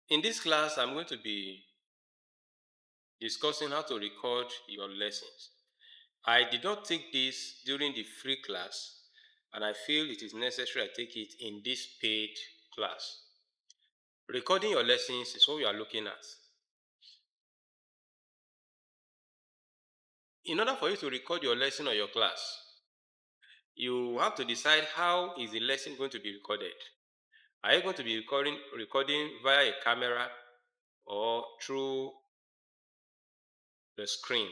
In this class, I'm going to be discussing how to record your lessons. I did not take this during the free class, and I feel it is necessary I take it in this paid class. Recording your lessons is what we are looking at. In order for you to record your lesson or your class, you have to decide how is the lesson going to be recorded. Are you going to be recording via a camera or through the screen?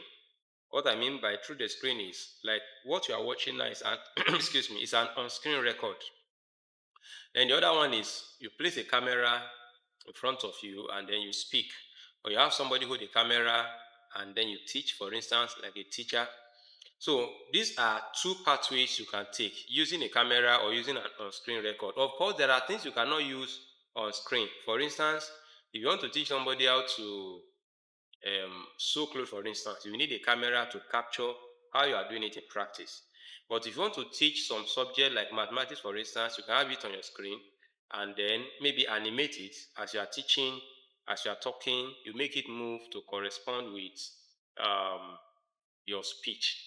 What I mean by through the screen is like what you are watching now is an excuse me, is an on-screen record. Then the other one is you place a camera in front of you and then you speak. Or you have somebody hold the camera and then you teach, for instance, like a teacher. So these are two pathways you can take using a camera or using an on-screen record. Of course, there are things you cannot use on screen. For instance, if you want to teach somebody how to sew clothes, for instance, you need a camera to capture how you are doing it in practice. But if you want to teach some subject like mathematics, for instance, you can have it on your screen and then maybe animate it as you are teaching, as you are talking, you make it move to correspond with um, your speech.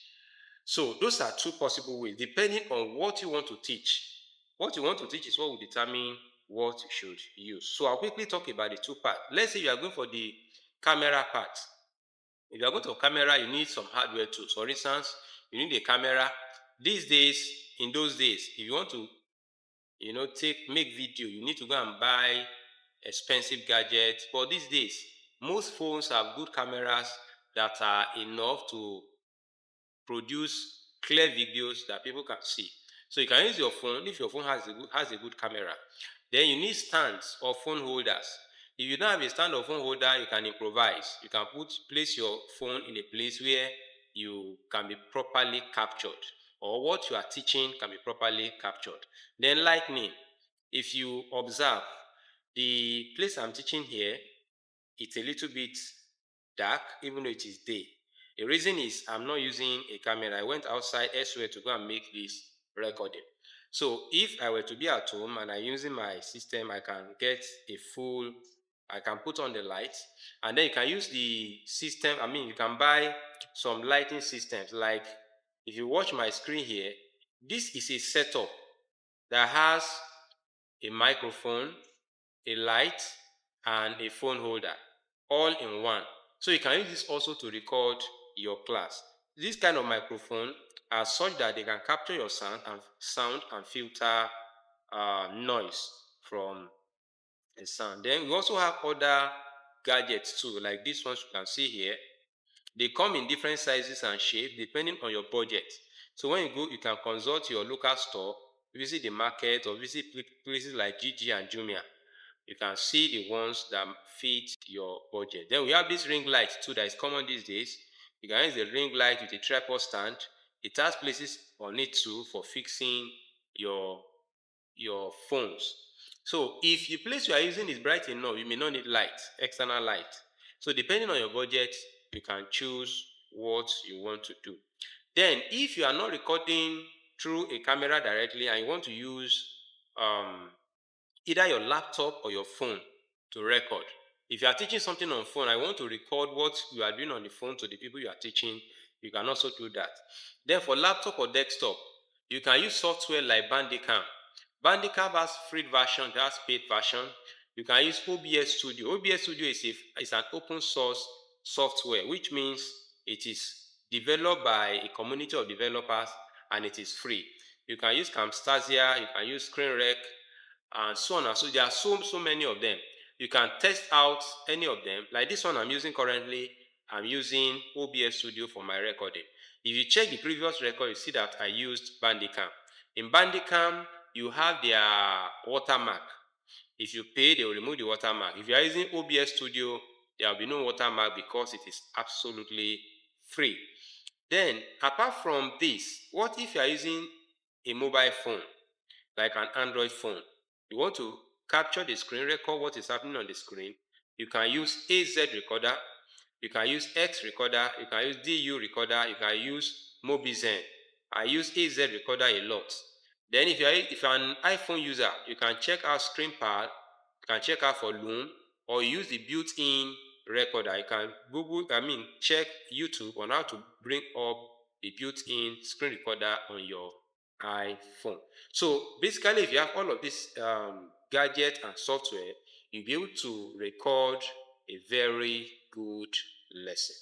So those are two possible ways, depending on what you want to teach. What you want to teach is what will determine what you should use. So I'll quickly talk about the two parts. Let's say you are going for the camera part. If you are going to camera, you need some hardware tools. For instance, you need a camera. These days, in those days, if you want to, make video, you need to go and buy expensive gadgets. But these days, most phones have good cameras that are enough to produce clear videos that people can see. So you can use your phone if your phone has a good camera. Then you need stands or phone holders. If you don't have a stand or phone holder, you can improvise. You can place your phone in a place where you can be properly captured, or what you are teaching can be properly captured. Then lightning. If you observe, the place I'm teaching here, it's a little bit dark, even though it is day. The reason is I'm not using a camera. I went outside elsewhere to go and make this recording. So if I were to be at home and I'm using my system, I can get I can put on the lights, and then you can use the system. I mean, you can buy some lighting systems. Like if you watch my screen here, this is a setup that has a microphone, a light, and a phone holder all in one. So you can use this also to record your class. This kind of microphone are such that they can capture your sound and filter noise from a sound. Then we also have other gadgets too, like this ones you can see here. They come in different sizes and shapes depending on your budget. So when you go, you can consult your local store, visit the market, or visit places like GG and Jumia. You can see the ones that fit your budget. Then we have this ring light too that is common these days. You can use the ring light with a tripod stand. It has places on it too for fixing your your phones. So if the place you are using is bright enough, you may not need light, external light. So depending on your budget, you can choose what you want to do. Then if you are not recording through a camera directly and you want to use either your laptop or your phone to record. If you are teaching something on phone, I want to record what you are doing on the phone to the people you are teaching, you can also do that. Then for laptop or desktop, you can use software like Bandicam. Bandicam has free version, it has paid version. You can use OBS Studio. OBS Studio is an open source software, which means it is developed by a community of developers and it is free. You can use Camtasia, you can use ScreenRec, and so on and so there are so many of them. You can test out any of them. Like this one I'm using currently, I'm using OBS Studio for my recording. If you check the previous record, you see that I used Bandicam. In Bandicam, you have their watermark. If you pay, they will remove the watermark. If you are using OBS Studio, there will be no watermark because it is absolutely free. Then, apart from this, what if you are using a mobile phone, like an Android phone? You want to capture the screen, record what is happening on the screen. You can use AZ recorder, you can use X recorder, you can use DU recorder, you can use Mobizen. I use AZ recorder a lot. Then if you're an iPhone user, you can check out ScreenPad, you can check out for Loom or you use the built-in recorder, you can check YouTube on how to bring up a built-in screen recorder on your iPhone. So basically, if you have all of this gadget and software, you'll be able to record a very good lesson.